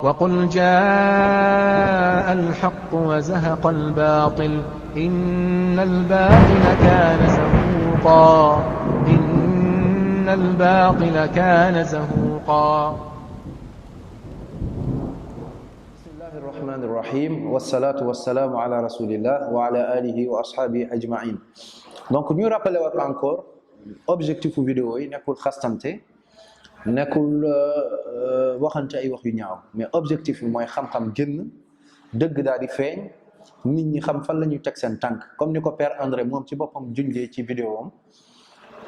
وقل جاء الحق وزهق الباطل إن الباطل كان زهوقا إن الباطل كان زهوقا. بسم الله الرحمن الرحيم والصلاة والسلام على رسول الله وعلى آله وأصحابه أجمعين. Donc ñu rappelé waat encore objectif vidéo yi nekkul xastante nekkul waxante ay wax yu ñaaw mais objectif bi mooy xam-xam génn dëgg daal di feeñ nit ñi xam fan la ñuy teg seen tànk comme ni ko Père André moom ci boppam junjee ci vidéo am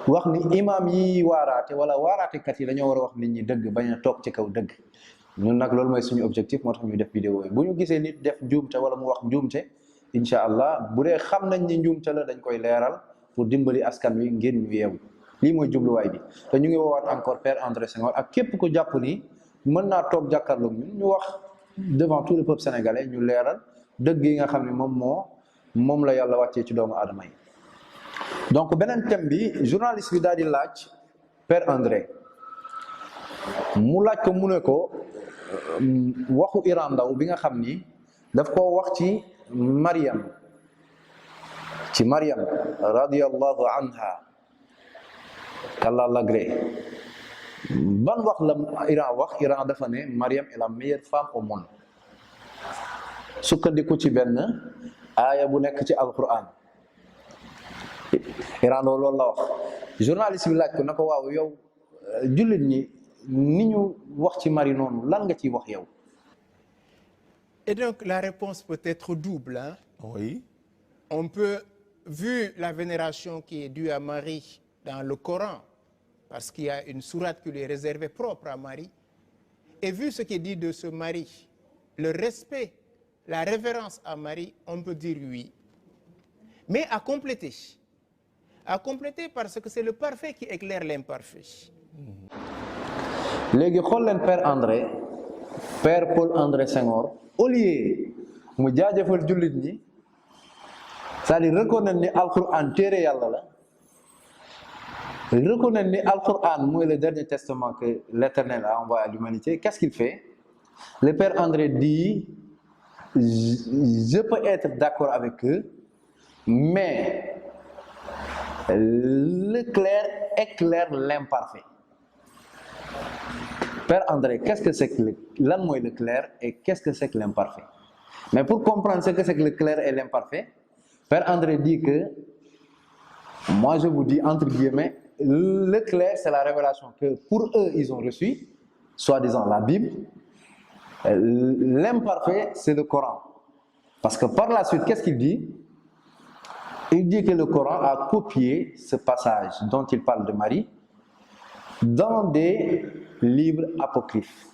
wax ni imam yi waaraate wala waaraatekat yi dañoo war a wax nit ñi dëgg bañ a toog ci kaw dëgg ñun nag loolu mooy suñu objectif moo tax ñu def vidéo yi bu ñu gisee nit def njuumte wala mu wax njuumte incha allah bu dee xam nañ ni njuumte la dañ koy leeral pour dimbali askan wi ngir ñu yeewu lii mooy jubluwaay bi te ñu ngi woowaat encore Père André Senghor ak képp ko jàpp ni mën naa toog jàkkaarloog ñun ñu wax devant tout le peuple sénégalais ñu leeral dëgg yi nga xam ne moom la yàlla wàccee ci doomu aadama yi. donc beneen thème bi journaliste bi daal di laaj Père André mu laaj ko mu ne ko waxu Iran Ndao bi nga xam ni daf koo wax ci Mariam radiyallahu anha qu'Allah l'agrée ban wax la Iran dafa ne Mariam est la meilleure femme au monde sukkandiku ci benn aaya bu nekk ci alquran Iran loolu la wax journaliste bi laaj ko na ko waaw yow jullit ñi ni ñu wax ci Marie noonu lan nga ciy wax yow. Et donc la réponse peut être double, hein? Oui. On peut, vu la vénération qui est due à Marie dans le Coran, parce qu'il y a une sourate qui lui est réservée propre à Marie, et vu ce qui est dit de ce Marie, le respect, la révérence à Marie, on peut dire oui. Mais à compléter parce que c'est le parfait qui éclaire l'imparfait. léegi xool leen Père André Père Paul André Senghor au lieu mu jaajëfal jullit ñi c'est-à-dire reconnaître ni alquran téere yàlla la reconnaître ni alquran mooy le dernier testament que l'Éternel a envoyé à l'humanité. Qu'est-ce qu'il fait? Le Père André dit je peux être d'accord avec eux mais le clair éclaire l'imparfait. Père André, qu'est-ce que c'est que lan mooy le clair et qu'est-ce que c'est que l'imparfait? Mais pour comprendre ce que c'est que le clair et l'imparfait, Père André dit que, moi je vous dis entre guillemets, le clair c'est la révélation que pour eux ils ont reçue, soi-disant la Bible. L'imparfait c'est le Coran. Parce que par la suite, qu'est-ce qu'il dit? Il dit que le Coran a copié ce passage dont il parle de Marie dans des livres apocryphes.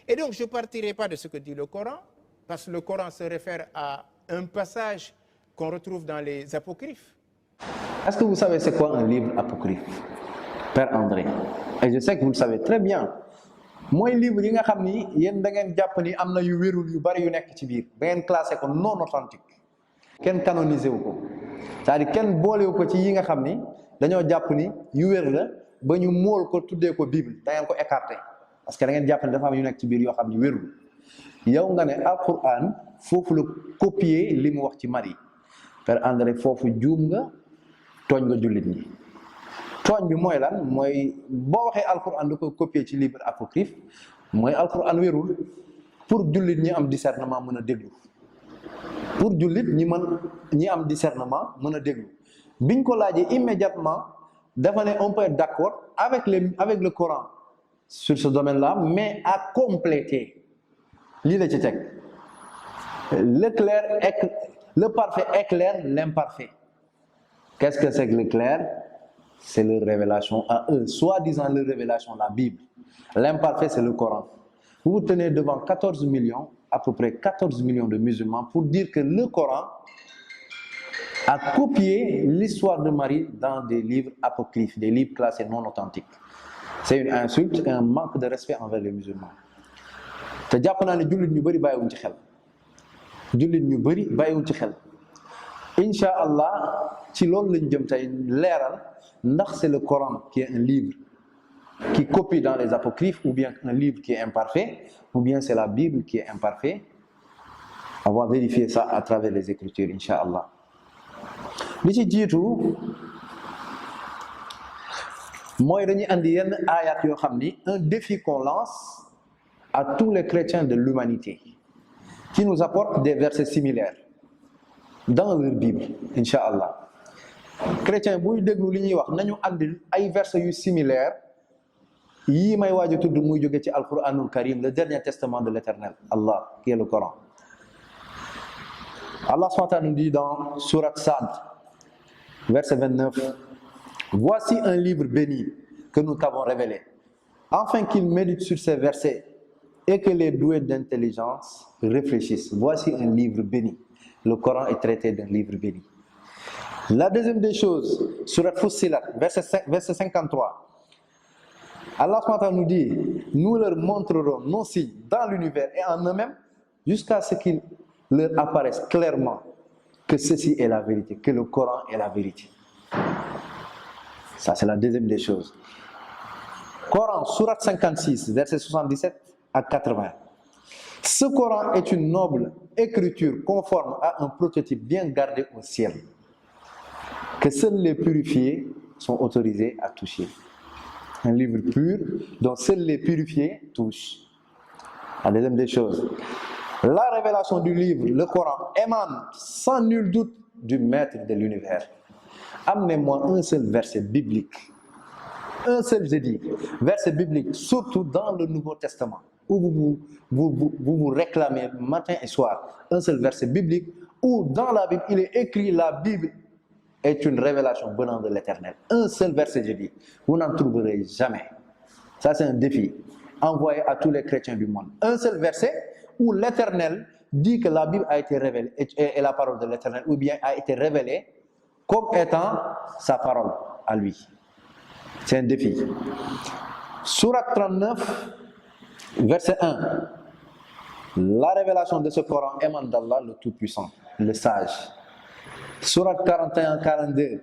Et donc je ne partirai pas de ce que dit le Coran, parce que le Coran se réfère à un passage qu'on retrouve dans les apocryphes. Est-ce que vous savez c'est quoi un livre apocryphe, Père André? Et je sais que vous le savez très bien. mooy livre yi nga xam ni yéen da ngeen jàpp ni am na yu wérul yu bari yu nekk ci biir ba ngeen classé ko non authentique kenn canonisé wu ko c'est-à-dire kenn boolewu ko ci yi nga xam ni dañoo jàpp ni yu wér la ba ñu mool ko tuddee ko Bible da ngeen ko écarté parce que da ngeen jàpp ni dafa am yu nekk ci biir yoo xam ni wérul yow nga ne alquran foofu la copier li mu wax ci Marie. Père André foofu juum nga tooñ nga jullit ñi tooñ bi mooy lan mooy boo waxee alquran da ko copier ci livre apocryphe mooy alquran wérul pour jullit ñi am discernement mën a déglu pour jullit ñi am discernement mën a déglu biñ ko laajee immédiatement dafa ne on peut être d'accord avec le Coran sur ce domaine-là mais à compléter lii la ci teg le parfait éclaire l'imparfait. Qu'est-ce que c'est que le clair? C'est leur révélation à eux, soi-disant leur révélation, la Bible. L'imparfait, c'est le Coran. Vous vous tenez devant 14 millions, à peu près 14 millions de musulmans pour dire que le Coran a copié l'histoire de Marie dans des livres apocryphes, des livres classés non authentiques. C'est une insulte et un manque de respect envers les musulmans. te jàpp naa ne jullit ñu bëri bàyyiwuñ ci xel incha allah ci loolu lañ jëm tey leeral ndax c'est le Coran qui est un livre qui copie dans les apocryphes, ou bien un livre qui est imparfait, ou bien c'est la Bible qui est imparfaite. On va vérifier ça à travers les Écritures, Inch'Allah. Li ci jiitu mooy dañuy andi yenn ayat yoo xam ni un défi qu'on lance à tous les chrétiens de l'humanité qui nous apportent des versets similaires dans leur Bible, Inch'Allah. Chrétien buy déglu li ñuy wax nañu andil ay versets yu similaires yii may waaj a tudd muy jóge ci Al-Qur'anul Karim, le dernier testament de l'Éternel, Allah, qui est le Coran. Allah SWT nous dit dans Sourate Sad, verset 29, voici un livre béni que nous t'avons révélé, afin qu'ils méditent sur ces versets et que les doués d'intelligence réfléchissent. Voici un livre béni. Le Coran est traité d'un livre béni. La deuxième des choses, Sourate Fussilat, verset 53, Allah SWT nous dit, nous leur montrerons nos signes dans l'univers et en eux-mêmes jusqu'à ce qu'il leur apparaisse clairement que ceci est la vérité, que le Coran est la vérité. Ça, c'est la deuxième des choses. Coran, Sourate 56, versets 77 à 80. Ce Coran est une noble écriture conforme à un prototype bien gardé au ciel, que seuls les purifiés sont autorisés à toucher. Un livre pur dont seuls les purifiés touchent. La deuxième des choses. La révélation du livre, le Coran, émane sans nul doute du maître de l'univers. Amenez-moi un seul verset biblique. Un seul, j'ai dit, verset biblique, surtout dans le Nouveau Testament, où vous réclamez matin et soir. Un seul verset biblique, où dans la Bible, il est écrit la Bible est une révélation venant de l'Éternel. Un seul verset, j'ai dit, vous n'en trouverez jamais. Ça, c'est un défi envoyé à tous les chrétiens du monde. Un seul verset où l'Éternel dit que la Bible a été révélée, est la parole de l'Éternel, ou bien a été révélée comme étant sa parole à lui. C'est un défi. Sourate 39, verset 1. La révélation de ce Coran émane d'Allah, le Tout-Puissant, le Sage. Sourate 41, 42.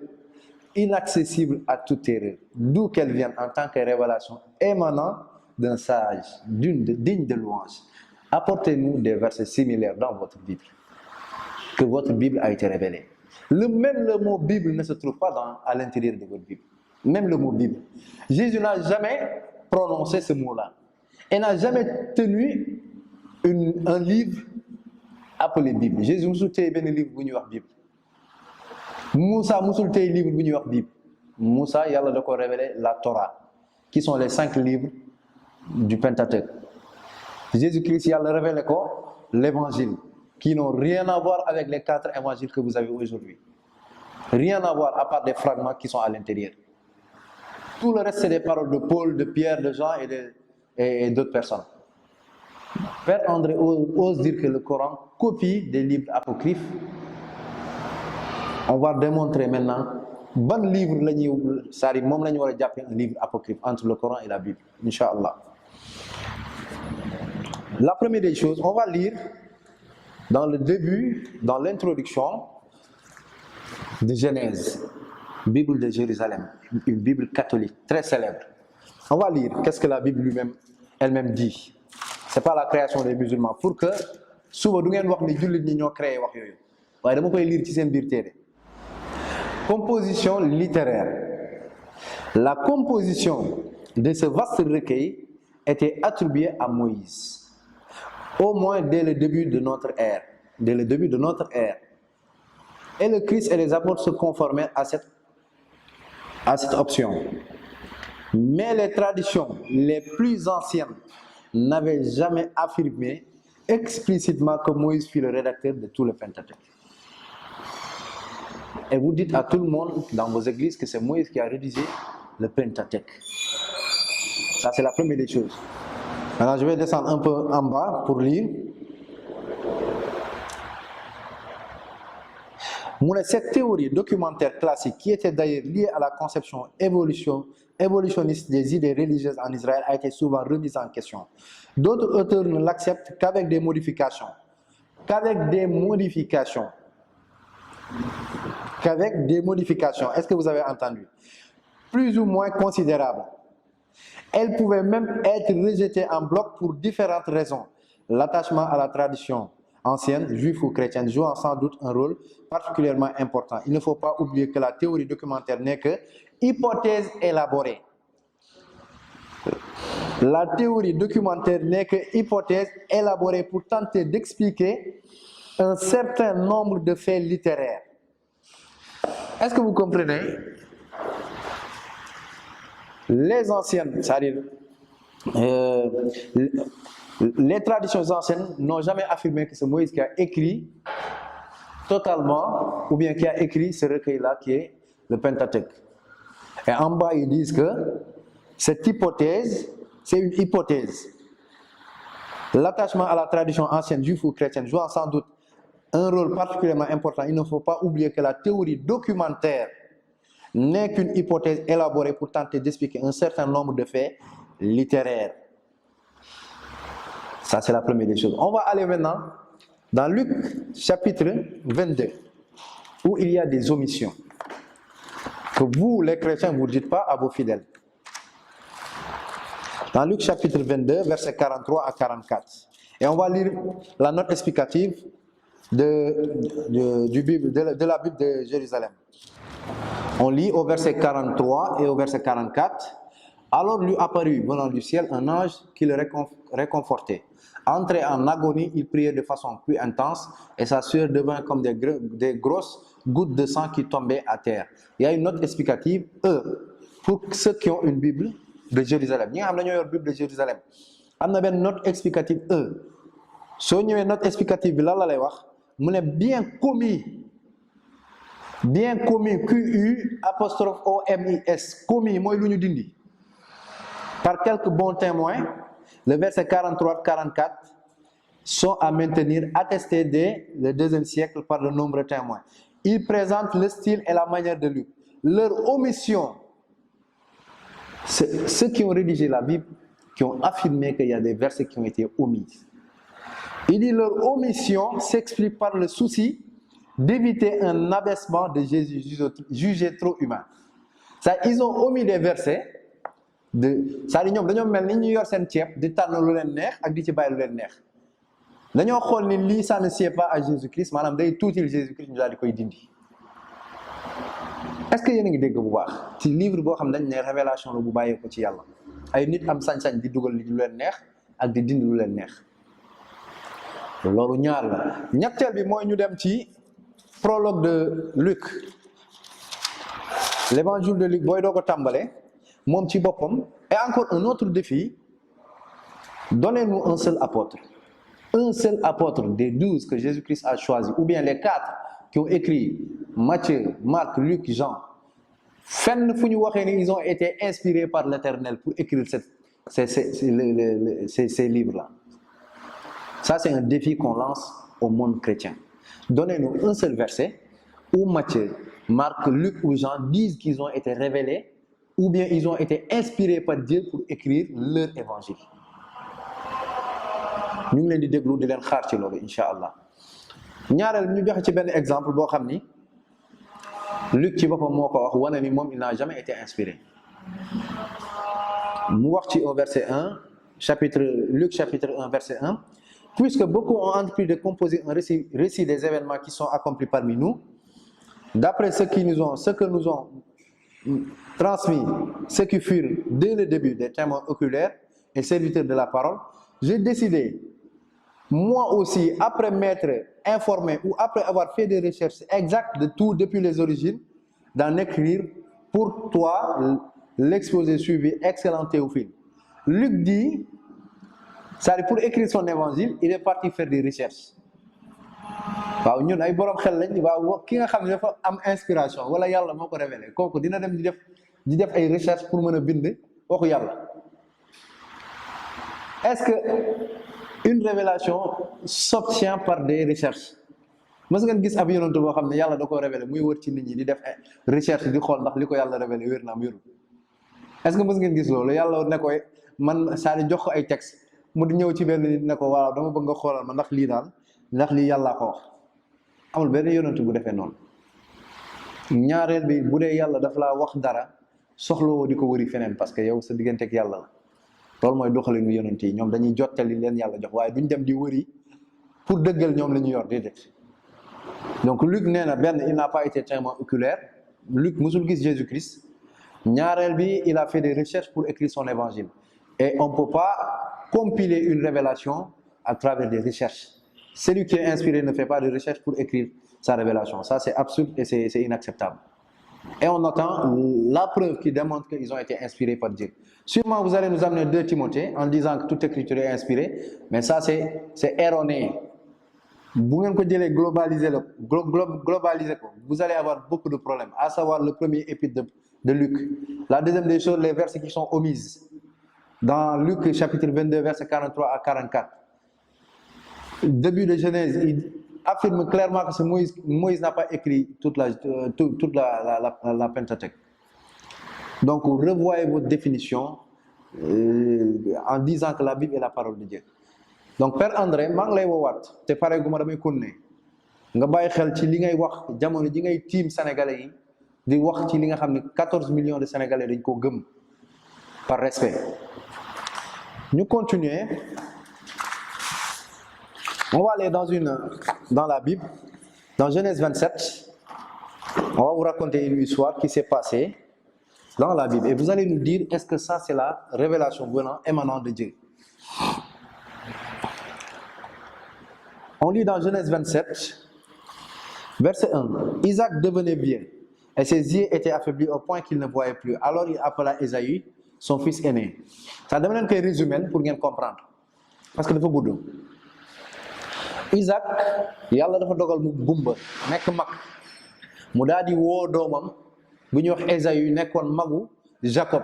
Inaccessible à toute erreur, d'où qu'elle vienne en tant que révélation émanant d'un sage, digne de louange. Apportez-nous des versets similaires dans votre Bible, que votre Bible a été révélée. Même le mot Bible ne se trouve pas à l'intérieur de votre Bible. Même le mot Bible. Jésus n'a jamais prononcé ce mot-là. Et n'a jamais tenu un livre appelé Bible. Jésus musul téye benn livre bu ñuy wax Bible. Moussa musul téye livre bu ñuy wax Bible. Moussa, Yàlla da ko révélé la Torah, qui sont les 5 livres du Pentateuque. Jésus-Christ, Yàlla révélé ko l'évangile, qui n'ont rien à voir avec les 4 évangiles que vous avez aujourd'hui. Rien à voir, à part des fragments qui sont à l'intérieur. Tout le reste, c'est des paroles de Paul, de Pierre, de Jean et d'autres personnes. Père André ose dire que le Coran copie des livres apocryphes. On va démontrer maintenant bon livre un livre apocryphe entre le Coran et la Bible, Inch'Allah. La première des choses, on va lire dans le début, dans l'introduction de Genèse, Bible de Jérusalem, une Bible catholique très célèbre. On va lire qu'est-ce que la Bible elle-même dit. C'est pas la création des musulmans, pour que souvent du ngeen wax ni jullit ñi ñoo créé wax yooyu waaye dama koy lire ci seen biir téere. Composition littéraire. La composition de ce vaste recueil était attribuée à Moïse, au moins dès le début de notre ère. Dès le début de notre ère. Et le Christ et les apôtres se conformaient à cette option. Mais les traditions les plus anciennes n'avaient jamais affirmé explicitement que Moïse fut le rédacteur de tout le Pentateuque. Et vous dites à tout le monde dans vos églises que c'est Moïse qui a rédigé le Pentateuque. Ça, c'est la première des choses. Maintenant, je vais descendre un peu en bas pour lire. Cette théorie documentaire classique, qui était d'ailleurs liée à la conception évolutionniste des idées religieuses en Israël, a été souvent remise en question. D'autres auteurs ne l'acceptent qu'avec des modifications. Est-ce que vous avez entendu? Plus ou moins considérables. Elles pouvaient même être rejetées en bloc pour différentes raisons. L'attachement à la tradition ancienne, juive ou chrétienne, jouant sans doute un rôle particulièrement important. Il ne faut pas oublier que la théorie documentaire n'est que hypothèse élaborée. La théorie documentaire n'est que hypothèse élaborée pour tenter d'expliquer un certain nombre de faits littéraires. Est-ce que vous comprenez? Les anciennes, c'est-à-dire les traditions anciennes n'ont jamais affirmé que c'est Moïse qui a écrit totalement, ou bien qui a écrit ce recueil-là qui est le Pentateuque. Et en bas, ils disent que cette hypothèse, c'est une hypothèse. L'attachement à la tradition ancienne, juive ou chrétienne, jouant sans doute un rôle particulièrement important. Il ne faut pas oublier que la théorie documentaire n'est qu'une hypothèse élaborée pour tenter d'expliquer un certain nombre de faits littéraires. Ça, c'est la première des choses. On va aller maintenant dans Luc chapitre 22, où il y a des omissions que vous, les chrétiens, vous ne dites pas à vos fidèles. Dans Luc chapitre 22, versets 43 à 44. Et on va lire la note explicative de la Bible de Jérusalem. On lit au verset 43 et au verset 44. Alors lui apparut, venant du ciel, un ange qui le réconfortait. Entré en agonie, il priait de façon plus intense et sa sueur devint comme des grosses gouttes de sang qui tombaient à terre. Il y a une note explicative, pour ceux qui ont une Bible de Jérusalem. Ñi nga xam ne ñoo yor Bible de Jérusalem. Am na benn note explicative soo ñëwee note explicative bi lan la lay wax mu ne bien commis QU apostrophe OMIS commis mooy lu ñu dindi par quelques bons témoins. Le verset 43-44 sont à maintenir, attestés dès le IIe siècle par de nombreux témoins. Ils présentent le style et la manière de Luc. Leur omission, ceux qui ont rédigé la Bible, qui ont affirmé qu'il y a des versets qui ont été omis. Il dit leur omission s'explique par le souci d'éviter un abaissement de Jésus jugé trop humain. Ça, ils ont omis des versets. C'est-à-dire ñoom dañoo mel ni ñu yor seen ceeb di tànn lu leen neex ak di ci bàyyi lu leen neex dañoo xool ni lii ça ne sied pas à Jésus-Christ maanaam day tuutil Jésus-Christ ñu daal di koy dindi. Est-ce que yéen a ngi dégg bu baax ci livre boo xam dañ ne révélation la bu bàyyee ko ci yàlla ay nit am sañ-sañ di dugal lu leen neex ak di dindi lu leen neex loolu ñaar la. ñetteel bi mooy ñu dem ci prologue de Luc, l'évangile de Luc booy doo ko tàmbale moom ci boppam. Et encore un autre défi, donnez-nous un seul apôtre des 12 que Jésus-Christ a choisi, ou bien les 4 qui ont écrit Matthieu, Marc, Luc, Jean. Fenn fu ñu waxee ni ils ont été inspirés par l'Éternel pour écrire ces livres-là. Ça, c'est un défi qu'on lance au monde chrétien. Donnez-nous un seul verset où Matthieu, Marc, Luc ou Jean disent qu'ils ont été révélés ou bien ils ont été inspirés par Dieu pour écrire leur évangile. Ñu ngi leen di déglu di leen xaar ci loolu incha allah. ñaareel ñu joxe ci benn exemple boo xam ni Luc ci boppam moo ko wax wane ni moom il n'a jamais été inspiré. mu wax ci au verset 1 Luc chapitre 1 verset 1. Puisque beaucoup ont entrepris de composer un récit des événements qui sont accomplis parmi nous, d'après ce que nous ont transmis, ceux qui furent dès le début des témoins oculaires et serviteurs de la parole, j'ai décidé, moi aussi, après m'être informé ou après avoir fait des recherches exactes de tout depuis les origines, d'en écrire pour toi l'exposé suivi, excellent Théophile. Luc dit, c'est-à-dire pour écrire son évangile, il est parti faire des recherches. waaw ñun ay borom xel lañ waaw ki nga xam ne dafa am inspiration wala yàlla moo ko révélé kooku dina dem di def ay recherche pour mën a bind waxu yàlla. Est-ce que une révélation s'obtient par des recherches? Mës ngeen gis ab yonent boo xam ne yàlla da koo révélé muy wër ci nit ñi di def recherche di xool ndax li ko yàlla révélé wér na am wérul? Est-ce que mës ngeen gis loolu yàlla ne koy man saa jox ko ay texte mu di ñëw ci benn nit ne ko waaw dama bëgg nga xoolal ma ndax lii daal ndax lii yàllaa ko wax? Amul benn yonent bu defee noonu. ñaareel bi bu dee yàlla dafa laa wax dara soxlawoo di ko wëri feneen parce que yow sa diggante ak yàlla la loolu mooy doxalinu yonent yi ñoom dañuy jottali leen yàlla jox waaye duñ dem di wëri pour dëggal ñoom la ñu yor déedéet. Donc Luc nee na benn il n'a pas été témoin oculaire Luc musul gis Jésus-Christ ñaareel bi il a fait des recherches pour écrire son évangile et on peut pas compiler une révélation à travers des recherches. Celui qui est inspiré ne fait pas de recherche pour écrire sa révélation. Ça c'est absurde et c'est inacceptable. Et on attend la preuve qui démontre qu'ils ont été inspirés par Dieu. Sûrement vous allez nous amener 2 Timothée en disant que toute écriture est inspirée, mais ça c'est erroné. Bu ngeen ko jëlee globaliser ko vous allez avoir beaucoup de problèmes, à savoir le premier épître de Luc. La deuxième des choses, les versets qui sont omises. Dans Luc chapitre 22, versets 43 à 44. Début de Genèse, il affirme clairement que Moïse n'a pas écrit toute la Pentateuque. Donc revoyez votre définition en disant que la Bible est la parole de Dieu. Donc Père André maa ngi lay woowaat te pare gu ma damay continuer nga bàyyi xel ci li ngay wax jamono ji ngay tiim sénégalais yi di wax ci li nga xam ne 14 millions de sénégalais dañ ko gëm par respect. Ñu continuer. On va aller dans la Bible, dans Genèse 27. On va vous raconter une histoire qui s'est passée dans la Bible et vous allez nous dire est-ce que ça c'est la révélation émanant de Dieu. On lit dans Genèse 27, verset 1. Isaac devenait vieux et ses yeux étaient affaiblis au point qu'il ne voyait plus. Alors il appela Ésaü, son fils aîné. Ça donne un résumé pour bien comprendre. Parce que dafa gudd. Isaac, yàlla dafa dogal mu gumba nekk mag mu daal di woo doomam bu ñuy wax Ésaü nekkoon magu Jacob.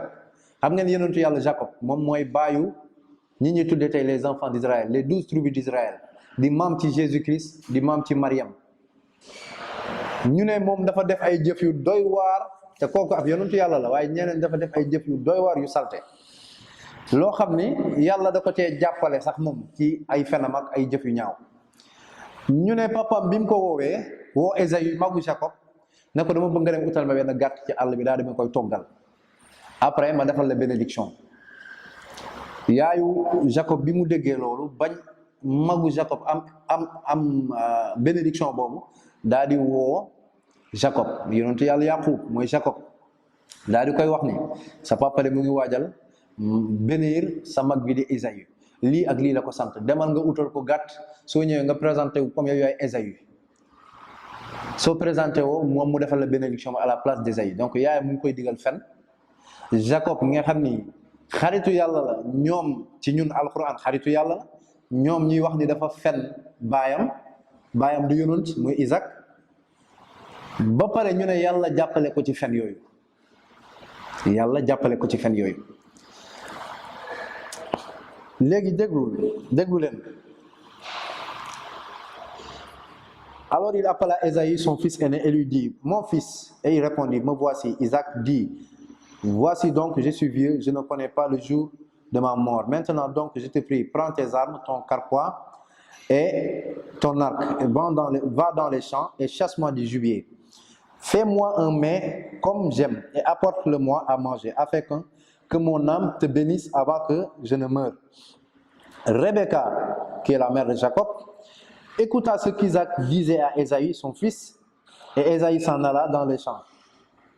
Xam ngeen yonentu yàlla Jacob moom mooy baayu ñi ñuy tuddee tey les enfants d'Israël, les 12 tribus d'Israël. Di maam ci Jésus-Christ di maam ci Mariam ñu ne moom dafa def ay jëf yu doy waar te kooku ab yonentu yàlla la waaye ñeneen dafa def ay jëf yu doy waar yu salte loo xam ni yàlla da ko cee jàppale sax moom ci ay fenam ak ay jëf yu ñaaw ñu ne papam bi mu ko woowee woo Ésaü magu Jacob ne ko dama bëgg nga dem utal ma benn gàtt ci àll bi daa dama koy toggal après ma defal la bénédiction yaayu Jacob bi mu déggee loolu bañ magu Jacob am bénédiction boobu daal di woo Jacob yonentu yàlla Yaqub mooy Jacob daal di koy wax ni sa papa de mu ngi waajal bénir sa mag bi di Ésaü lii ak lii la ko sant demal nga utal ko gàtt soo ñëwee nga présenté wu comme yow yaay Ésaü soo présenté woo moom mu defal la bénédiction à la place d'Ésaü donc yaay mu ngi koy digal fen Jacob nga xam ni xaritu yàlla la ñoom ci ñun alquran xaritu yàlla la ñoom ñuy wax ni dafa fen baayam du yonent muy Isaac ba pare ñu ne yàlla jàppale ko ci fen yooyu léegi déglu leen. Alors il appela Ésaü son fils aîné et lui dit mon fils, et il répondit me voici. Isaac dit voici donc je suis vieux, je ne connais pas le jour de ma mort. Maintenant donc je te prie, prends tes armes, ton carquois et ton arc, et va dans les champs et chasse-moi du gibier. Fais-moi un mets comme j'aime et apporte-le-moi à manger, afin que mon âme te bénisse avant que je ne meure. Rebecca, qui est la mère de Jacob, écouta ce qu'Isaac disait à Ésaü son fils, et Ésaü s'en alla dans les champs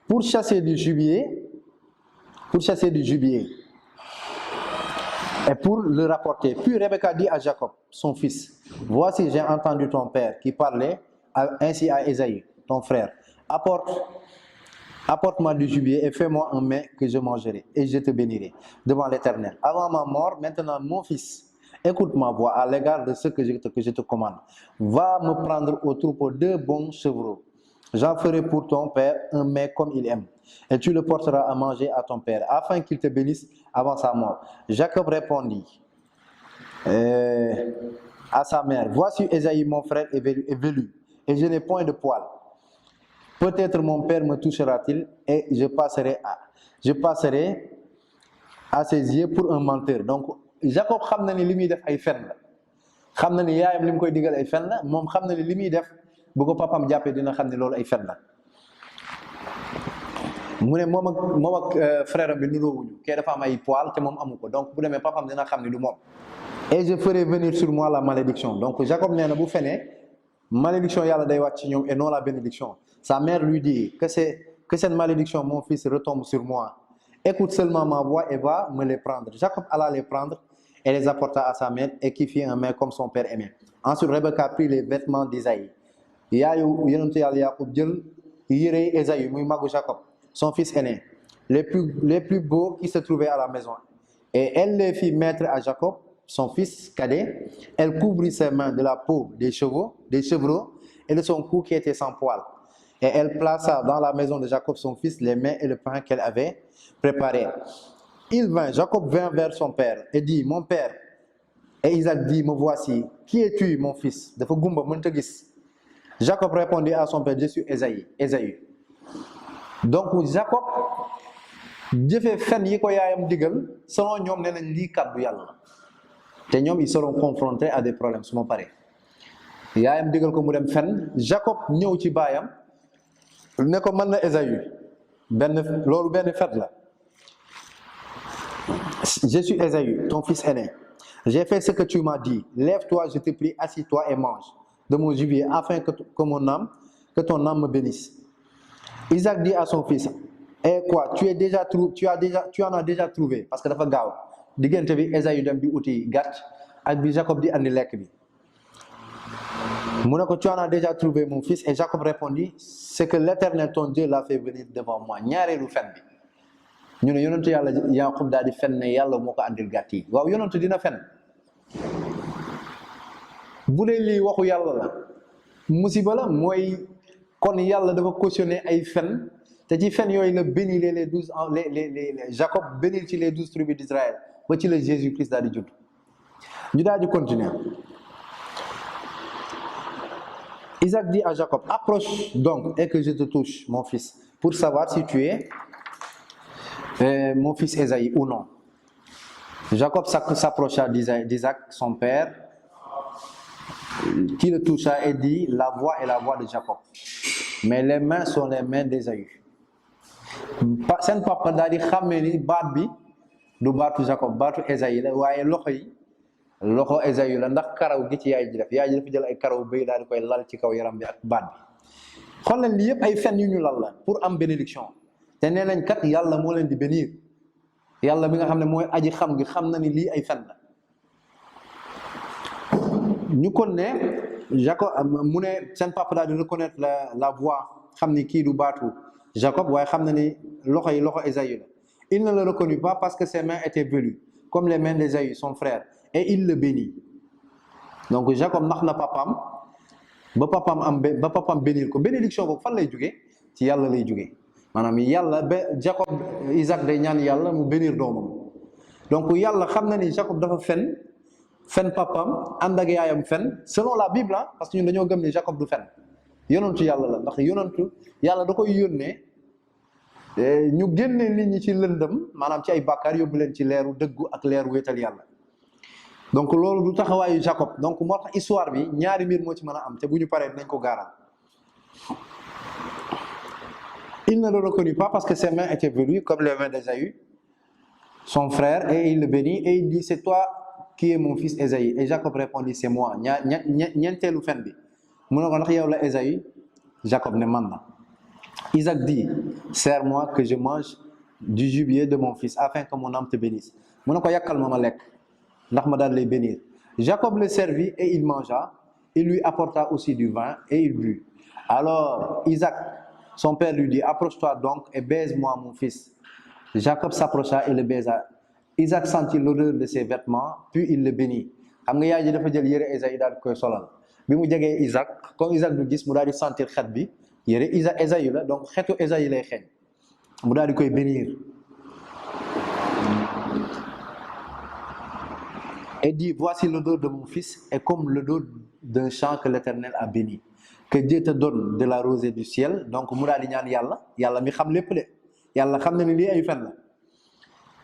pour chasser du gibier et pour le rapporter. Puis Rebecca dit à Jacob, son fils, voici j'ai entendu ton père qui parlait ainsi à Ésaü, ton frère. Apporte-moi du gibier et fais-moi un mets que je mangerai et je te bénirai devant l'Éternel. Avant ma mort, maintenant mon fils, écoute ma voix à l'égard de ce que je te commande. Va me prendre au troupeau 2 bons chevreaux. J'en ferai pour ton père un mets comme il aime. Et tu le porteras à manger à ton père, afin qu'il te bénisse avant sa mort. Jacob répondit à sa mère, voici Ésaü mon frère est velu, et je n'ai point de poil. Peut-être mon père me touchera-t-il, et je passerai à ses yeux pour un menteur. Donc Jacob xam na ni li muy def ay fen la xam na ni yaayam li mu koy digal ay fen la moom xam na ni li muy def bu ko papam jàppee dina xam ni loolu ay fen la mu ne moom ak frère am bi nuroowuñu kee dafa am ay poils te moom amu ko donc bu demee papam dina xam ne du moom. Et je ferai venir sur moi la malédiction. Donc Jacob nee na bu fenee malédiction yàlla day wàcc ci ñoom et non la bénédiction. Sa mère lui dit que cette malédiction, mon fils, retombe sur moi. Écoute seulement ma voix et va me les prendre. Jacob alla les prendre et les apporta à sa mère et qui fit un mets comme son père aimait. Ensuite Rebecca prit les vêtements d'Isaïe. Yaayu yonentu yàlla Yaaqub jël yére Esaü muy magu Jacob, son fils aîné, les plus beaux qui se trouvaient à la maison. Et elle les fit mettre à Jacob, son fils cadet. Elle couvrit ses mains de la peau des chevreaux et de son cou qui était sans poil. Et elle plaça dans la maison de Jacob son fils les mets et le pain qu'elle avait préparé. Jacob vint vers son père et dit, mon père. Et Isaac dit, me voici. Qui es-tu, mon fils? Dafa gumba mënta gis. Jacob répondit à son père, je suis Esaü. Donc Jacob jëfee fen yi ko yaayam digal selon ñoom nee nañ lii kàddu yàlla te ñoom ils seront confrontés à des problèmes su ma paree yaayam digal ko mu dem fen Jacob ñëw ci baayam ne ko mën na Esaü loolu benn fet la. Je suis Esaü, ton fils aîné. J'ai fait ce que tu m'as dit. Lève-toi, je te prie, assis-toi et mange de mon gibier afin que ton âme me bénisse. Isaac dit à son fils, et quoi, tu en as déjà trouvé, parce que dafa gaaw diggante bi Esaü dem di uti gàtt ak bi Jacob di andi lekk bi. Mu ne ko tu en as déjà trouvé mon fils, et Jacob répondit, c'est que l'Éternel ton Dieu l'a fait venir devant moi. ñaareelu fen bi ñu ne yonentu yàlla Yaaqub daal di fen ne yàlla moo ko andil gàtt yi. Waaw yonentu dina fen bu dee lii waxu yàlla la musiba la mooy kon yàlla dafa cautionné ay fen te ci fen yooyu la bénir les Jacob bénir ci les 12 tribus d'Israël ba ci la Jésus-Christ daal di judd. ñu daal di continuer. Isaac dit à Jacob, approche donc et que je te touche mon fils pour savoir si tu es mon fils Esaü ou non. Jacob s'approcha d'Isaac son père qui le toucha et dit, la voix est la voix de Jacob, mais les mains sont les mains d'Esaü. Seen papa daal di xàmmee ni baat bi du baatu Jacob baatu Esaü la waaye loxo Esaü la ndax karaw gi ci yaay ji def dafa jël ay karaw bëy daal di koy lal ci kaw yaram bi ak baat bi. Xool leen lii yëpp ay fen yu ñu lal la pour am bénédiction te nee nañ kat yàlla moo leen di bénir yàlla bi nga xam ne mooy aji xam gi xam na ni lii ay fen la. ñu kon ne Jacob mu ne seen papa daal di reconnaître la voix xam ni kii du baatu Jacob waaye xam na ni loxo Esaü la. Il ne le reconnut pas parce que ses mains étaient velues comme les mains d'Esaü son frère et il le bénit. Donc Jacob nax na papaam ba papaam bénir ko bénédiction boobu fan lay jógee ci yàlla lay jógee maanaam yàlla Jacob Isaac day ñaan yàlla mu bénir doomam donc yàlla xam na ni Jacob dafa fen papaam ànd ak yaayam fen selon la Bible parce que ñun dañoo gëm ni Jacob du fen yonentu yàlla la ndax yonentu yàlla da koy yónnee ñu génne nit ñi ci lëndëm maanaam ci ay bàkkaar yóbbu leen ci leeru dëggu ak leeru wéetal yàlla. Donc loolu du taxawaayu Jacob donc moo tax histoire bi ñaari mbir moo ci mën a am te bu ñu paree dinañ ko gaaral. Il ne le reconnut pas parce que ses mains étaient velues comme les mains d'Esaü son frère et il le bénit et il dit, c'est toi qui es mon fils Esaü. Et Jacob répondit, c'est moi. ñeenteelu fen bi mu ne ko ndax yow la Esaü. Jacob ne man na. Isaac dit, sers-moi que je mange du gibier de mon fils afin que mon âme te bénisse. mu ne ko yàkkal ma lekk ndax ma daal lay bénir. Jacob le servit et il mangea. Il lui apporta aussi du vin et il but. Alors Isaac, son père, lui dit, approche-toi donc et baise-moi mon fils. Jacob s'approcha et le baisa. Isaac sentit l'odeur de ses vêtements, puis il le bénit. Xam nga yaay ji dafa jël yére Esaü daal di koy solal bi mu jegee Isaac comme Isaac du gis mu daal di sentir xet bi yére Esaü la donc xetu Esaü lay xeeñ mu daal di koy bénir. Et dit, voici l'odeur de mon fils est comme l'odeur d'un champ que l'Éternel a béni. Que Dieu te donne de la rosée du ciel. Donc mu daal di ñaan yàlla mi xam lépp de yàlla xam na ni lii ay fen la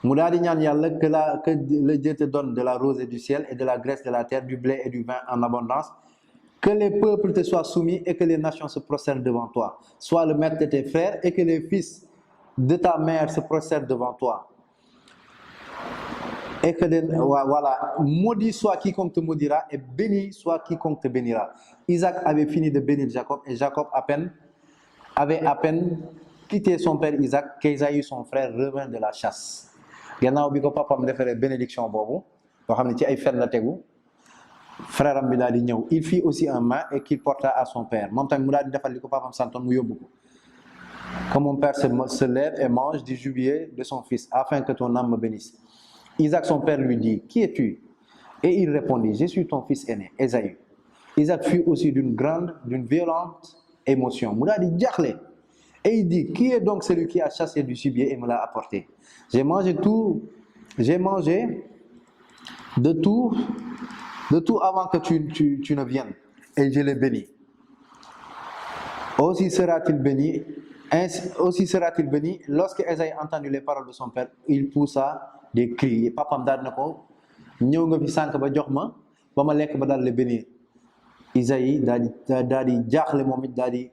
mu daal di ñaan yàlla que le Dieu te donne de la rosée du ciel et de la graisse de la terre, du blé et du vin en abondance. Que les peuples te soient soumis et que les nations se prosternent devant toi. Sois le maître de tes frères et que les fils de ta mère se prosterne devant toi. Et que voilà, maudit soit quiconque te maudira et béni soit quiconque te bénira. Isaac avait fini de bénir Jacob et Jacob avait à peine quitté son père Isaac qu'Ésaü son frère revint de la chasse. Gannaaw bi ko papam defee bénédiction boobu yoo xam ne ci ay fen la tegu frère am bi daal di ñëw il fit aussi un mât et qu'il porta à son père moom tamit mu daal di defal li ko papam santoon mu yóbbu ko. Que mon père se lève et mange du gibier de son fils afin que ton âme me bénisse. Isaac son père lui dit, qui es-tu? Et il répondit, je suis ton fils aîné, Ésaü. Isaac fut aussi d'une violente émotion. Mu daal di jaaxle. Et il dit, qui est donc celui qui a chassé du gibier et me l'a apporté? J'ai mangé de tout avant que tu ne viennes. Et je l'ai béni. Aussi sera-t-il béni lorsque Ésaü entendit les paroles de son père, il poussa des cris. Papam daal na ko ñëw nga fi sànq ba jox ma ba ma lekk ba daal le bénir. Ésaü daal di jaaxle moom it daal di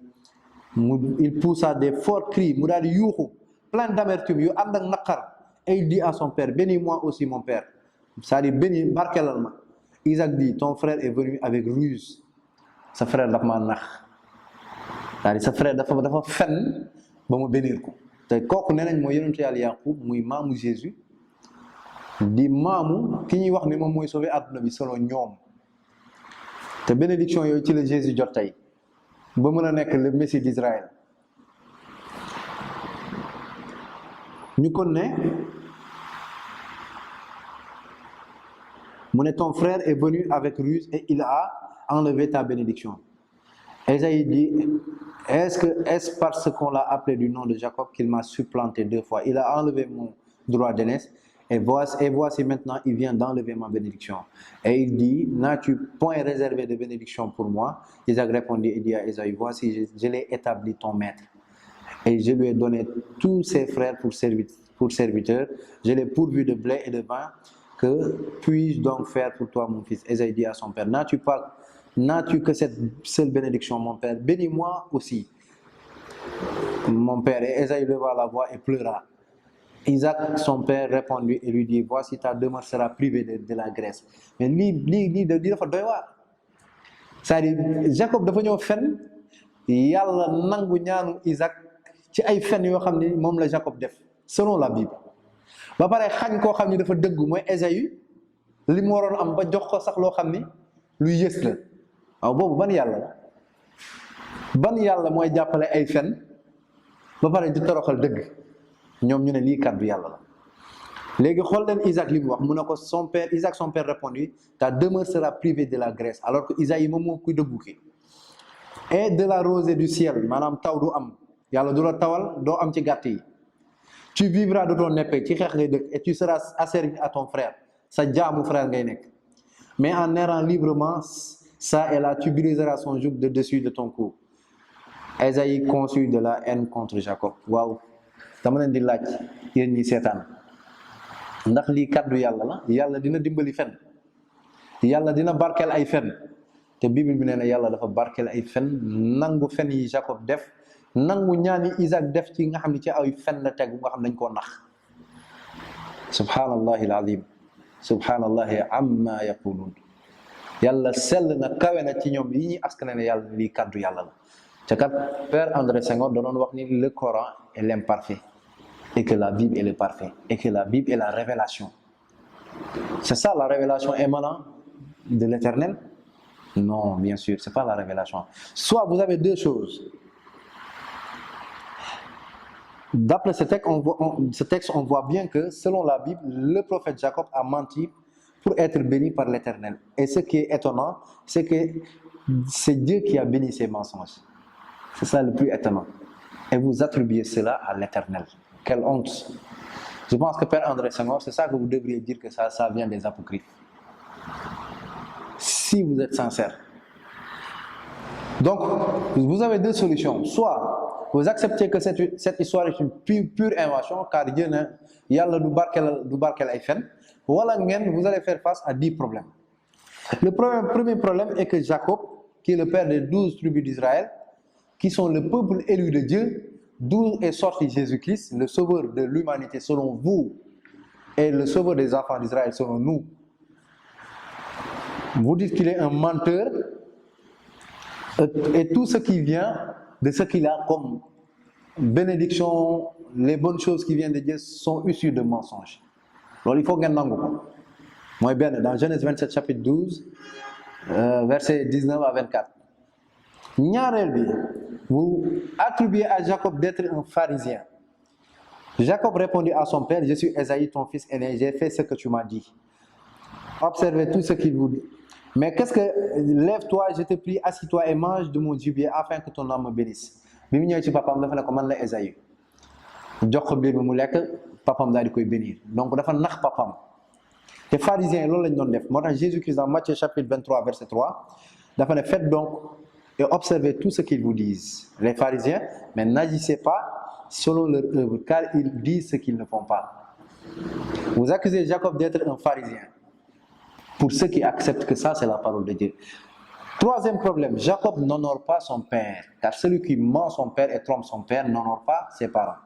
il poussa des forts cris mu daal di yuuxu plein d'amertume yu ànd ak naqar et il dit à son père, bénis-moi aussi mon père, c'est-à-dire bénis barkelal ma. Isaac dit, ton frère est venu avec ruse. Sa frère dafa ma nax. C'est-à-dire sa frère dafa fen ba mu bénir ko te kooku nee nañ mooy yonentu yàlla Yaqub muy maamu Jésus di maamu ki ñuy wax ni moom mooy sauver àdduna bi selon ñoom te bénédiction yooyu ci la Jésus jot tey ba mën a nekk le Messie d'Israël. ñu kon ne mu ne ton frère est venu avec ruse et il a enlevé ta bénédiction. Ésaü dit, est-ce parce qu'on l'a appelé du nom de Jacob qu'il m'a supplanté 2 fois? Il a enlevé mon droit d'aînesse et voici maintenant il vient d'enlever ma bénédiction. Et il dit, n'as-tu point réservé de bénédiction pour moi? Isaac répondit et dit à Ésaü, voici je l'ai établi ton maître. Et je lui ai donné tous ses frères pour serviteurs. Je l'ai pourvu de blé et de vin. Que puis-je donc faire pour toi mon fils? Ésaü dit à son père, n'as-tu que cette seule bénédiction, mon père? Bénis-moi aussi, mon père. Et Ésaü leva la voix et pleura. Isaac, son père, répondit et lui dit, voici ta demeure sera privée de la graisse. Mais lii dafa doy waar. C'est-à-dire Jacob dafa ñëw fen yàlla nangu ñaanu Isaac ci ay fen yoo xam ni moom la Jacob def selon la Bible. Ba pare xañ koo xam ni dafa dëggu mooy Ésaü li mu waroon am ba jox ko sax loo xam ni lu yées la. waaw boobu ban yàlla mooy jàppale ay fen ba pare di toroxal dëgg ñoom ñu ne lii kàddu yàlla la. léegi xool leen Isaac li mu wax mu ne ko Isaac son père répondit, ta demeure sera privée de la graisse, alors que Isaïe moom moo kuy dëggu ki et de la rosée du ciel, maanaam taw du am yàlla du la tawal doo am ci gàtt yi. Tu vivras de ton épée ci xeex ngay dëkk et tu seras asservi à ton frère, sa jaamu frère ngay nekk. Mais en errant librement ça et là, tu briseras son joug de dessus de ton cou. Ésaïe conçut de la haine contre Jacob. Waaw dama leen di laaj yéen ñi seetaan ndax lii kàddu yàlla la? Yàlla dina dimbali fen, yàlla dina barkeel ay fen, te Bible bi nee na yàlla dafa barkeel ay fen, nangu fen yi Jacob def, nangu ñaani Isaac def ci nga xam ne ci ay fen la tegu nga xam dañ koo nax. Subhanallahi alazim, subhanallahi amma yaqulun. Yàlla sell na kawe na ci ñoom yi ñuy askane ne yàlla lii kàddu yàlla la. te kat Père André Senghor da doon wax ni le Coran est l'imparfait et que la Bible est le parfait et que la Bible est la révélation. C'est ça la révélation émanant de l'Éternel? Non, bien sûr, c'est pas la révélation. Soit vous avez deux choses. D'après ce texte, on voit bien que selon la Bible, le prophète Jacob a menti pour être béni par l'Éternel. Et ce qui est étonnant, c'est que c'est Dieu qui a béni ces mensonges. C'est ça le plus étonnant. Et vous attribuez cela à l'Éternel. Quelle honte! Je pense que Père André Senghor, c'est ça que vous devriez dire, que ça vient des apocryphes. Si vous êtes sincère. Donc, vous avez deux solutions. Soit vous acceptez que cette histoire est une pure invention, car Dieu n'a yàlla du barkel ay fen, wala ngeen vous allez faire face à 10 problèmes. Le premier problème est que Jacob, qui est le père des 12 tribus d'Israël, qui sont le peuple élu de Dieu, d'où est sorti Jésus-Christ, le sauveur de l'humanité selon vous et le sauveur des enfants d'Israël selon nous. Vous dites qu'il est un menteur et tout ce qui vient de ce qu'il a comme bénédiction, les bonnes choses qui viennent de Dieu sont issues de mensonges. Alors il faut que vous moi bien dans Genèse 27 chapitre 12 versets 19 à 24. Vous attribuez à Jacob d'être un pharisien. Jacob répondit à son père, je suis Ésaïe ton fils aîné, j'ai fait ce que tu m'as dit. Observez tout ce qu'il vous dit. Mais qu'est-ce que, lève-toi, je te prie, assis-toi et mange de mon gibier afin que ton âme me bénisse. Bi mu ñëw ci papaam dafa ne ko man la Ésaïe jox ko biir bi mu lekk papaam daal di koy bénir donc dafa nax papaam te pharisiens loolu lañ doon def moo tax Jésus-Christ dans Matthieu chapitre 23 verset 3 dafa ne faites donc et observez tout ce qu'ils vous disent les pharisiens mais n'agissez pas selon leur œuvre car ils disent ce qu'ils ne font pas. Vous accusez Jacob d'être un pharisien pour ceux qui acceptent que ça c'est la parole de Dieu. Troisième problème, Jacob n'honore pas son père, car celui qui ment son père et trompe son père n'honore pas ses parents.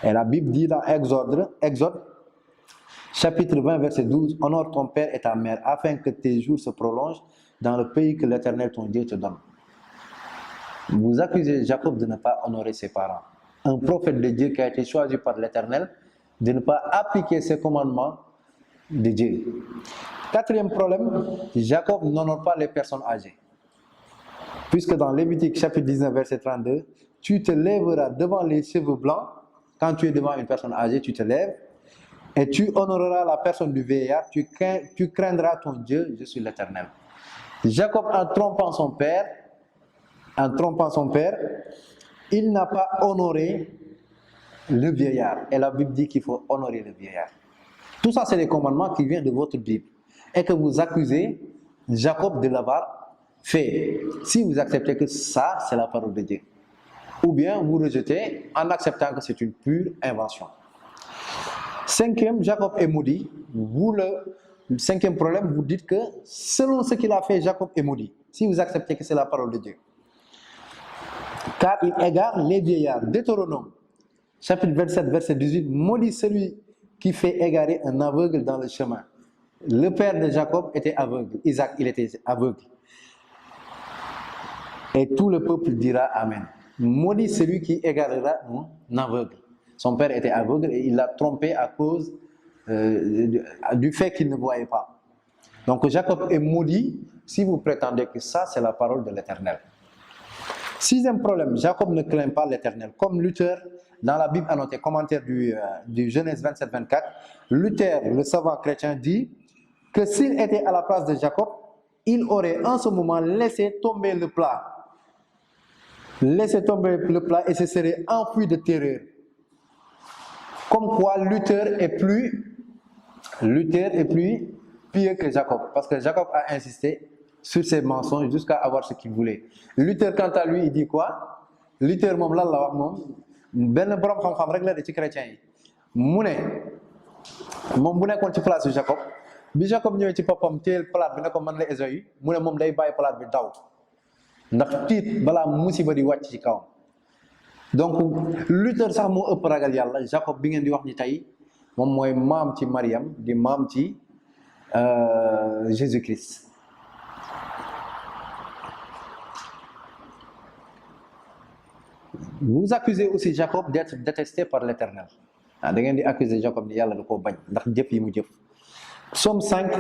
Et la Bible dit dans Exode, chapitre 20, verset 12, « Honore ton père et ta mère, afin que tes jours se prolongent dans le pays que l'Éternel ton Dieu te donne. » Vous accusez Jacob de ne pas honorer ses parents. Un prophète de Dieu qui a été choisi par l'Éternel, de ne pas appliquer ses commandements de Dieu. Quatrième problème, Jacob n'honore pas les personnes âgées. Puisque dans Lévitique chapitre 19 verset 32, tu te lèveras devant les cheveux blancs, quand tu es devant une personne âgée, tu te lèves, et tu honoreras la personne du vieillard, tu craindras ton Dieu, je suis l'Éternel. Jacob, en trompant son père, il n'a pas honoré le vieillard. Et la Bible dit qu'il faut honorer le vieillard. Tout ça, c'est des commandements qui viennent de votre Bible. Et que vous accusez Jacob de l'avoir fait. Si vous acceptez que ça, c'est la parole de Dieu. Ou bien vous rejetez en acceptant que c'est une pure invention. Cinquième, Jacob est maudit. Le cinquième problème, vous dites que selon ce qu'il a fait, Jacob est maudit. Si vous acceptez que c'est la parole de Dieu. Car il égare les vieillards. Deutéronome, chapitre 27, verset 18, maudit celui qui fait égarer un aveugle dans le chemin. Le père de Jacob était aveugle. Isaac, il était aveugle. Et tout le peuple dira Amen. Maudit celui qui égarera un aveugle. Son père était aveugle et il l'a trompé à cause du fait qu'il ne voyait pas. Donc Jacob est maudit si vous prétendez que ça, c'est la parole de l'Éternel. Sixième problème, Jacob ne craint pas l'Éternel. Comme Luther, dans la Bible annoté, commentaire du Genèse 27-24, Luther, le savant chrétien, dit que s'il était à la place de Jacob, il aurait en ce moment laissé tomber le plat. Laissé tomber le plat et se serait enfui de terreur. Comme quoi Luther est plus pieux que Jacob. Parce que Jacob a insisté sur ses mensonges jusqu'à avoir ce qu'il voulait. Luther, quant à lui, il dit quoi? Luther, moom lan la wax moom benn borom xam-xam rek la de ci chrétien yi mu ne moom bu nekkoon ci place Jacob bi Jacob ñëwee ci boppam téel palaat bi ne ko man la Ésaü mu ne moom day bàyyi palaat bi daw ndax tiit balaa musiba di wàcc ci kawam. Donc Luther sax moo ëpp ragal yàlla. Jacob bi ngeen di wax ni tey moom mooy maam ci Mariam di maam ci Jésus-Christ. Vous accusez aussi Jacob d'être détesté par l'Éternel. Da ngeen di accuser Jacob ni yàlla da koo bañ ndax jëf yi mu jëf. Psaume 5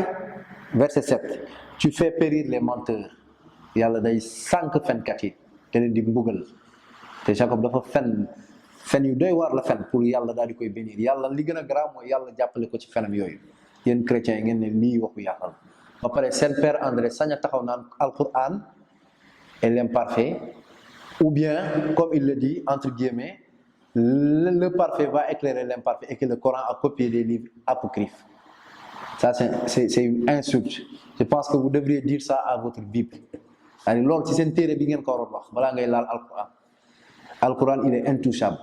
verset 7. Tu fais périr les menteurs. Yàlla day sànk fenkat yi te leen di mbugal. Te Jacob dafa fen yu doy waar la fen pour yàlla daal di koy bénir. Yàlla li gën a grave mooy yàlla jàppale ko ci fenam yooyu. Yéen chrétiens yi ngeen ne lii waxu yàlla la. Ba pare seen père André sañ a taxaw naan Al-Qur'an est l'imparfait. Ou bien, comme il le dit, entre guillemets, le parfait va éclairer l'imparfait et que le Coran a copié des livres apocryphes. Ça, c'est une insulte. Je pense que vous devriez dire ça à votre Bible. Alors, si c'est un terrain bien correct, voilà, Al-Quran. Al-Quran, il est intouchable.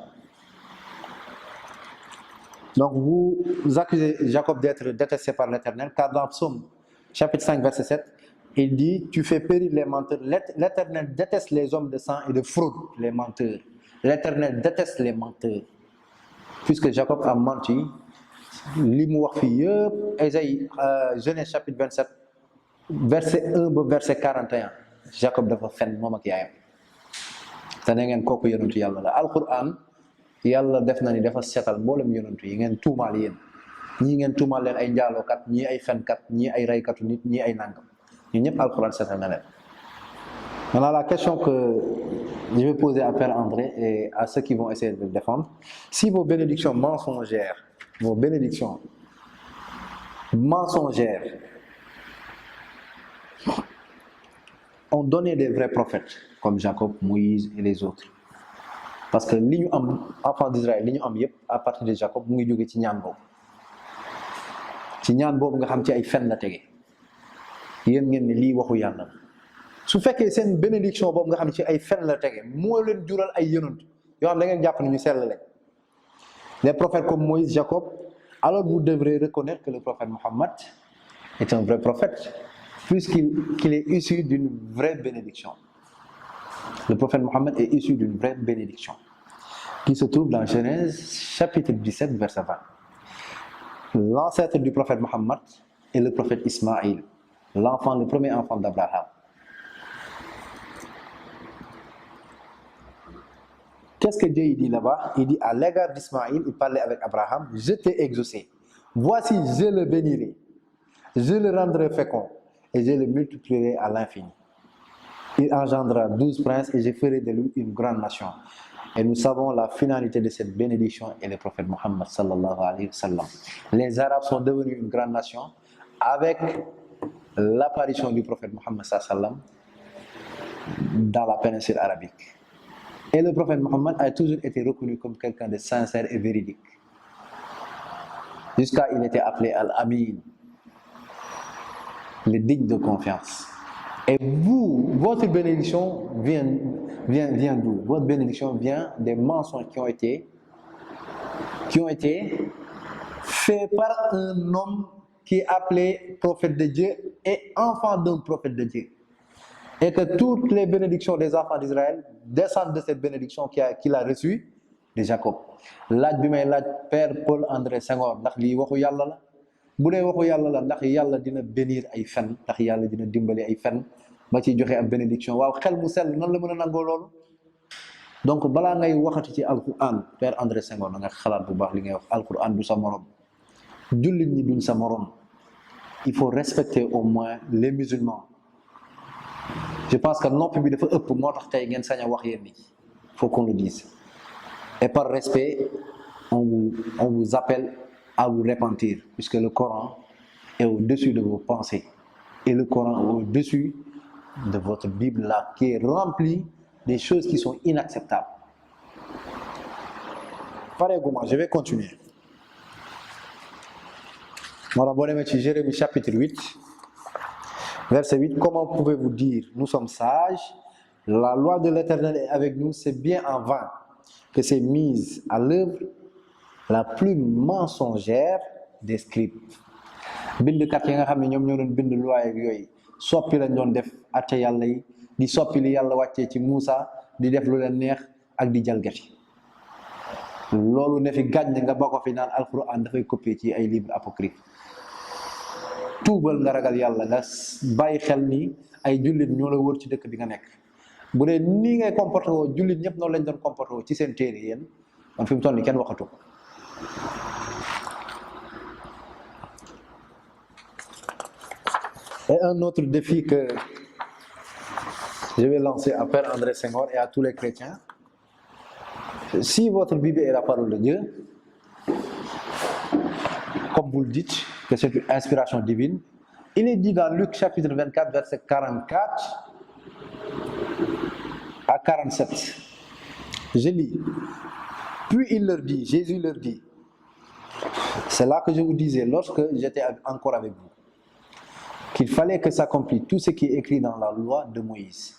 Donc, vous accusez Jacob d'être détesté par l'Éternel, car dans Psaume, chapitre 5, verset 7, il dit, tu fais périr les menteurs. L'Éternel déteste les hommes de sang et de fraude, les menteurs. l'Éternel déteste les menteurs, puisque Jacob a menti. Li mu wax fii yëpp Ésaïe Genèse chapitre 27 verset 1 ba verset 41 Jacob dafa fen moom ak yaayam te ne ngeen kooku yonentu yàlla la. alquran yàlla def na ni dafa setal mboolem yonentu yi ngeen tuumaal yéen ñii ngeen tuumaal leen ay njaalookat ñii ay fenkat ñii ay raykatu nit ñii ay nangam ñu ñëpp alquran setal na leen. Maintenant la question que je vais poser à Père André et à ceux qui vont essayer de le défendre, si vos bénédictions mensongères ont donné des vrais prophètes comme Jacob, Moïse et les autres, parce que li ñu am enfant d'Israël li ñu am yépp à partir de Jacob mu ngi jóge ci ñaan boobu nga xam ci ay fen la tege yéen ngeen ne lii waxu yàlla la su fekkee seen bénédiction boobu nga xam ci ay fen la tege moo leen jural ay yonent yoo xam da ngeen jàpp ne ñu sell lañ, des prophètes comme Moïse, Jacob, alors vous devrez reconnaître que le prophète Mohammed est un vrai prophète, puisqu'il est issu d'une vraie bénédiction. Le prophète Mohammed est issu d'une vraie bénédiction, qui se trouve dans Genèse chapitre 17, verset 20. L'ancêtre du prophète Mohammed est le prophète Ismaïl, le premier enfant d'Abraham. Qu'est-ce que Dieu dit là-bas? Il dit à l'égard d'Ismaïl, il parlait avec Abraham, je t'ai exaucé. Voici, je le bénirai, je le rendrai fécond et je le multiplierai à l'infini. Il engendra 12 princes et je ferai de lui une grande nation. Et nous savons la finalité de cette bénédiction et le prophète Mohammed sallallahu alayhi wa sallam. Les Arabes sont devenus une grande nation avec l'apparition du prophète Mohammed sallallahu alayhi wa sallam dans la péninsule arabique. Et le prophète Mohammed a toujours été reconnu comme quelqu'un de sincère et véridique. Jusqu'à il était appelé Al-Amin, le digne de confiance. Et vous, votre bénédiction vient d'où? Votre bénédiction vient des mensonges qui ont été faits par un homme qui est appelé prophète de Dieu et enfant d'un prophète de Dieu. Et que toutes les bénédictions des enfants d'Israël descendent de cette bénédiction qu'il a reçue de Jacob. Laaj bi may laaj Père Paul André Senghor ndax lii waxu yàlla la bu dee waxu yàlla la ndax yàlla dina bénir ay fen ndax yàlla dina dimbali ay fen ba ciy joxe ab bénédiction waaw xel mu sell nan la mën a nangoo loolu. Donc balaa ngay waxati ci alquran Père André Senghor na nga xalaat bu baax li ngay wax alquran du sa morom jullit ñi duñ sa morom. Il faut respecter au moins les musulmans. Je pense que noppi bi dafa ëpp moo tax tey ngeen sañ a wax yéen ni faut qu'on le dise. Et par respect on vous appelle à vous repentir puisque le Coran est au-dessus de vos pensées et le Coran est au-dessus de votre Bible là qui est remplie des choses qui sont inacceptables. Pareillement, je vais continuer. Moo tax boo demee ci Jérémie chapitre 8 verset 8, comment pouvez-vous dire nous sommes sages, la loi de l'Éternel est avec nous, c'est bien en vain que s'est mise à l'œuvre la plus mensongère des scribes. Bindkat yi nga xam ne ñoom ñoo doon bind loi ak yooyu soppi lañ doon def atte yàlla yi di soppi li yàlla wàccee ci Muusa di def lu leen neex ak di jalgati loolu ne fi gàññ nga ba ko fi naan alquran dafay copier ci ay livres apocryphes. Tuubal nga ragal yàlla nga bàyyi xel ni ay jullit ñoo la wër ci dëkk bi nga nekk bu dee nii ngay comporté woo jullit ñëpp noonu lañ doon comporté woo ci seen téere yéen man fi mu toll nii kenn waxatu ko. Et un autre défi que je vais lancer à Père André Senghor et à tous les chrétiens, si votre Bible est la parole de Dieu, comme vous le dites, que c'est une inspiration divine, il est dit dans Luc chapitre 24, verset 44 à 47. Je lis. Puis il leur dit, Jésus leur dit, c'est là que je vous disais lorsque j'étais encore avec vous, qu'il fallait que s'accomplisse tout ce qui est écrit dans la loi de Moïse,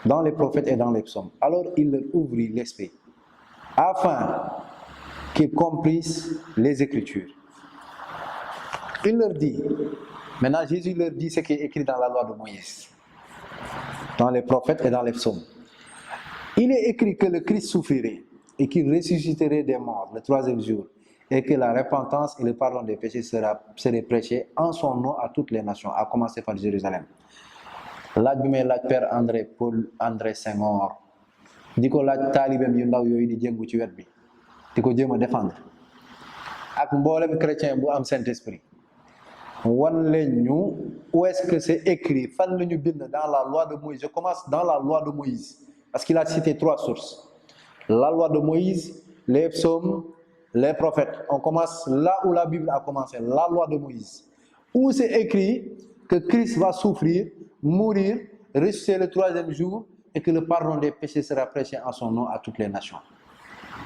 dans les prophètes et dans les psaumes. Alors il leur ouvrit l'esprit, afin qu'ils comprissent les Écritures. Il leur dit, maintenant Jésus leur dit ce qui est écrit dans la loi de Moïse, dans les prophètes et dans les psaumes. Il est écrit que le Christ souffrirait, et qu'il ressusciterait des morts le troisième jour, et que la repentance et le pardon des péchés seraient prêchés en son nom à toutes les nations, à commencer par Jérusalem. Laaj bi may laaj Père Paul André Senghor di ko laaj taalibeem yu ndaw yooyu di jëngu ci wet bi di ko jéem a défendre ak mboolem chrétien bu am Saint-Esprit wan leen ñu où est-ce que c'est écrit fan la ñu bind dans la loi de Moïse. Je commence dans la loi de Moïse parce qu'il a cité 3 sources: la loi de Moïse, les psaumes, les prophètes. On commence là où la Bible a commencé, la loi de Moïse, où c'est écrit que Christ va souffrir, mourir, ressusciter le troisième jour et que le pardon des péchés sera prêché en son nom à toutes les nations.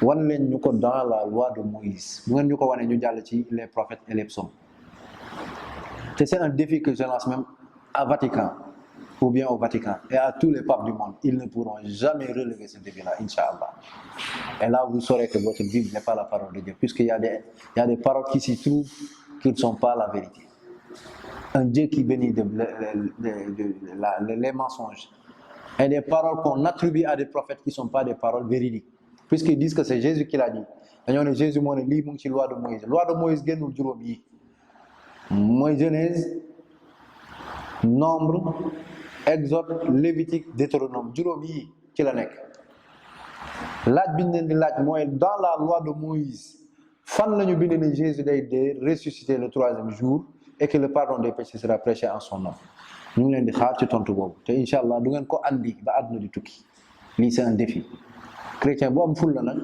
Wan leen ñu ko dans la loi de Moïse. Bu ngeen ñu ko wane ñu jàll ci les prophètes et les psaumes. C'est un défi que je lance même à Vatican ou bien au Vatican et à tous les papes du monde. Ils ne pourront jamais relever ce défi-là, Inch'Allah. Et là, vous saurez que votre Bible n'est pas la parole de Dieu, puisqu'il y a des paroles qui s'y trouvent qui ne sont pas la vérité. Un Dieu qui bénit les mensonges et des paroles qu'on attribue à des prophètes qui ne sont pas des paroles véridiques, puisqu'ils disent que c'est Jésus qui l'a dit. Dañoo Jésus moo ne lii mu ngi ci loi de Moïse. Loi de Moïse génnul juróom yi mooy Genèse, Nombre, Exode, Lévitique, Deutéronome. Juróom yi ci la nekk. Laaj bi ñu leen di laaj mooy dans la loi de Moïse fan la ñu bind ne Jésus day dee ressuscité le troisième jour et que le pardon des péchés sera prêché en son nom. Ñu ngi leen di xaar ci tontu boobu te incha allah du ngeen ko andi ba àdduna di tukki. Lii c'est un défi. Chrétien bu am ful la nag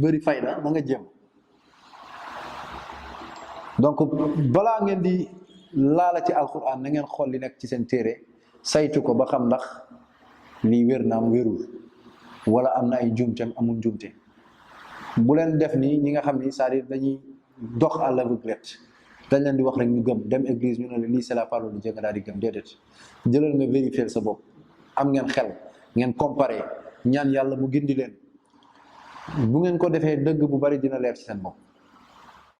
bëri fayda na nga jéem. Donc balaa ngeen di laala ci alquran na ngeen xool li nekk ci seen téere saytu ko ba xam ndax lii wér na am wérul wala am na ay njuumteem amul njuumte. Bu leen def nii ñi nga xam ni c'est-à-dire dañuy dox à l'aveuglette dañ leen di wax rek ñu gëm dem église ñu ne la lii c'est la parole de Dieu nga daal di gëm déedéet jëlal nga vérifier sa bopp am ngeen xel ngeen comparer ñaan yàlla mu gindi leen bu ngeen ko defee dëgg bu bari dina leer ci seen bopp.